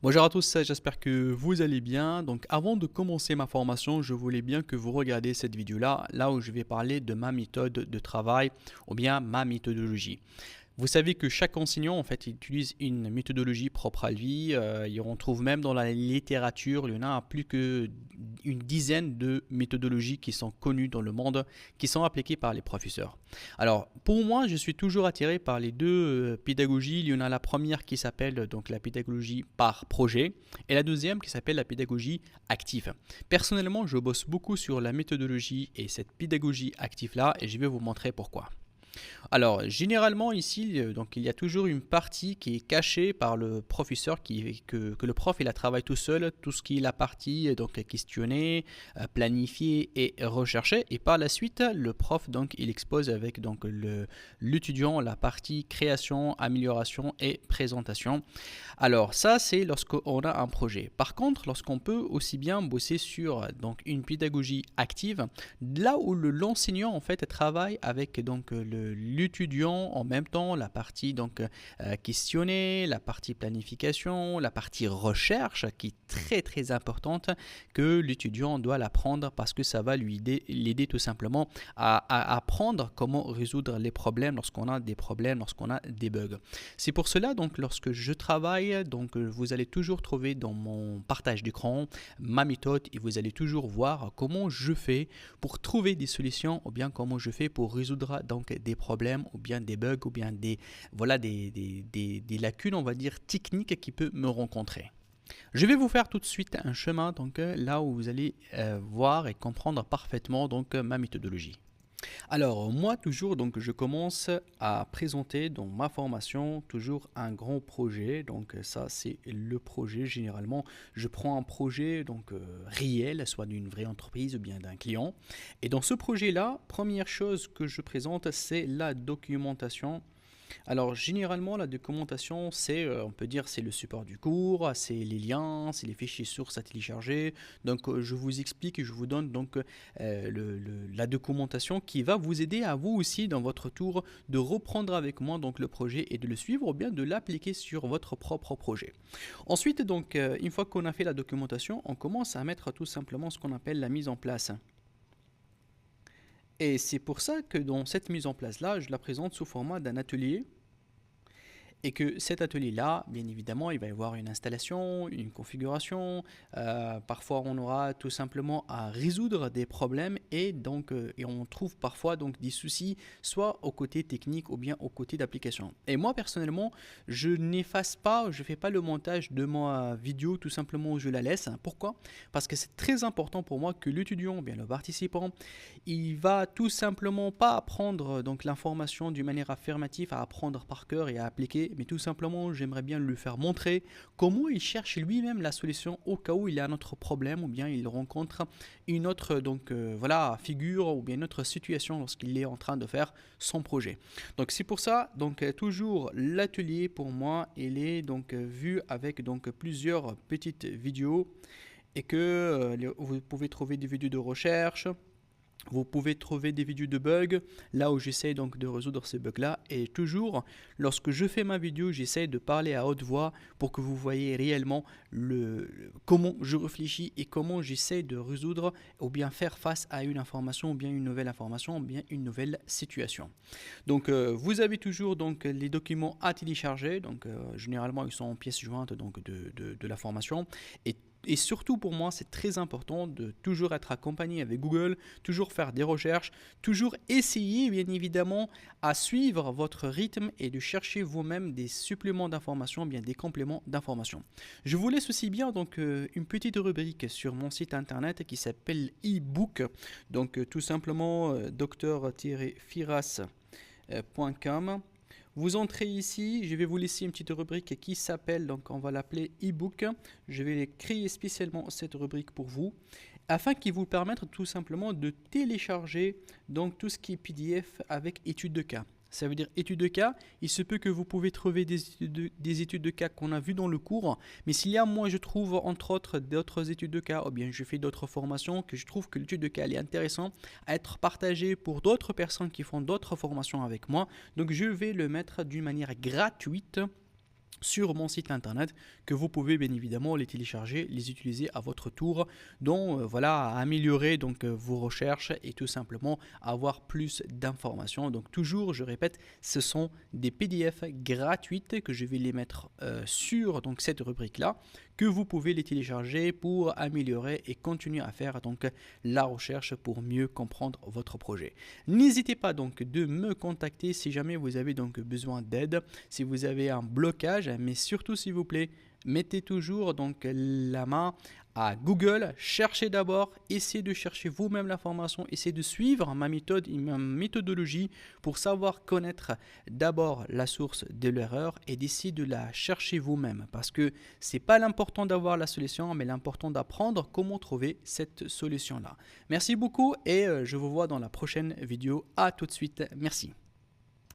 Bonjour à tous, j'espère que vous allez bien. Donc avant de commencer ma formation, je voulais bien que vous regardiez cette vidéo-là, là où je vais parler de ma méthode de travail ou bien ma méthodologie. Vous savez que chaque enseignant, en fait, il utilise une méthodologie propre à lui. Et on trouve même dans la littérature, il y en a plus que une dizaine de méthodologies qui sont connues dans le monde, qui sont appliquées par les professeurs. Alors, pour moi, je suis toujours attiré par les deux pédagogies. Il y en a la première qui s'appelle donc la pédagogie par projet et la deuxième qui s'appelle la pédagogie active. Personnellement, je bosse beaucoup sur la méthodologie et cette pédagogie active-là et je vais vous montrer pourquoi. Alors, généralement ici, donc, il y a toujours une partie qui est cachée par le professeur, que le prof il a travaillé tout seul, tout ce qui est la partie donc questionner, planifier et rechercher. Et par la suite, le prof donc il expose avec donc l'étudiant la partie création, amélioration et présentation. Alors ça c'est lorsqu'on a un projet. Par contre, lorsqu'on peut aussi bien bosser sur donc une pédagogie active, là où l'enseignant en fait travaille avec donc l'étudiant en même temps, la partie donc questionner, la partie planification, la partie recherche qui est très importante, que l'étudiant doit l'apprendre parce que ça va l'aider tout simplement à apprendre comment résoudre les problèmes lorsqu'on a des problèmes, lorsqu'on a des bugs. C'est pour cela donc lorsque je travaille, donc vous allez toujours trouver dans mon partage d'écran ma méthode et vous allez toujours voir comment je fais pour trouver des solutions ou bien comment je fais pour résoudre donc des problèmes ou bien des bugs ou bien voilà, des lacunes, on va dire, techniques qui peuvent me rencontrer. Je vais vous faire tout de suite un chemin donc là où vous allez voir et comprendre parfaitement donc ma méthodologie. Alors moi toujours donc je commence à présenter dans ma formation toujours un grand projet, donc ça c'est le projet. Généralement je prends un projet donc réel, soit d'une vraie entreprise ou bien d'un client, et dans ce projet là, première chose que je présente c'est la documentation. Alors généralement la documentation c'est, on peut dire c'est le support du cours, c'est les liens, c'est les fichiers sources à télécharger. Donc je vous explique et je vous donne donc la documentation qui va vous aider à vous aussi dans votre tour de reprendre avec moi donc le projet et de le suivre ou bien de l'appliquer sur votre propre projet. Ensuite donc une fois qu'on a fait la documentation, on commence à mettre tout simplement ce qu'on appelle la mise en place. Et c'est pour ça que dans cette mise en place-là, je la présente sous format d'un atelier. Et que cet atelier-là, bien évidemment, il va y avoir une installation, une configuration. Parfois, on aura tout simplement à résoudre des problèmes et donc, et on trouve parfois donc des soucis, soit au côté technique ou bien au côté d'application. Et moi, personnellement, je n'efface pas, je ne fais pas le montage de ma vidéo, tout simplement, je la laisse. Pourquoi? Parce que c'est très important pour moi que l'étudiant, bien le participant, il va tout simplement pas apprendre donc l'information d'une manière affirmative, à apprendre par cœur et à appliquer, mais tout simplement j'aimerais bien lui faire montrer comment il cherche lui-même la solution au cas où il a un autre problème ou bien il rencontre une autre donc voilà figure ou bien une autre situation lorsqu'il est en train de faire son projet. Donc c'est pour ça donc toujours l'atelier pour moi il est donc vu avec donc plusieurs petites vidéos et que vous pouvez trouver des vidéos de recherche. Vous pouvez trouver des vidéos de bugs, là où j'essaie donc de résoudre ces bugs-là. Et toujours, lorsque je fais ma vidéo, j'essaie de parler à haute voix pour que vous voyez réellement comment je réfléchis et comment j'essaie de résoudre ou bien faire face à une information ou bien une nouvelle information ou bien une nouvelle situation. Donc, vous avez toujours donc les documents à télécharger. Donc, généralement, ils sont en pièces jointes donc de la formation. Et surtout pour moi, c'est très important de toujours être accompagné avec Google, toujours faire des recherches, toujours essayer bien évidemment à suivre votre rythme et de chercher vous-même des suppléments d'informations, bien des compléments d'informations. Je vous laisse aussi bien donc une petite rubrique sur mon site internet qui s'appelle e-book, donc tout simplement docteur-firas.com. Vous entrez ici, je vais vous laisser une petite rubrique qui s'appelle, donc on va l'appeler e-book. Je vais créer spécialement cette rubrique pour vous, afin qu'il vous permette tout simplement de télécharger donc tout ce qui est PDF avec études de cas. Ça veut dire études de cas, il se peut que vous pouvez trouver des études de cas qu'on a vues dans le cours, mais s'il y a moi je trouve entre autres d'autres études de cas, ou bien je fais d'autres formations, que je trouve que l'étude de cas elle est intéressante à être partagée pour d'autres personnes qui font d'autres formations avec moi, donc je vais le mettre d'une manière gratuite sur mon site internet que vous pouvez bien évidemment les télécharger, les utiliser à votre tour, donc voilà, à améliorer donc vos recherches et tout simplement avoir plus d'informations. Donc toujours, je répète, ce sont des PDF gratuites que je vais les mettre sur donc cette rubrique là, que vous pouvez les télécharger pour améliorer et continuer à faire donc la recherche pour mieux comprendre votre projet. N'hésitez pas donc de me contacter si jamais vous avez donc besoin d'aide, si vous avez un blocage, mais surtout s'il vous plaît, mettez toujours donc la main à Google, cherchez d'abord, essayez de chercher vous-même l'information, essayez de suivre ma méthode et ma méthodologie pour savoir connaître d'abord la source de l'erreur et d'essayer de la chercher vous-même, parce que c'est pas l'important d'avoir la solution, mais l'important d'apprendre comment trouver cette solution-là. Merci beaucoup et je vous vois dans la prochaine vidéo. À tout de suite. Merci.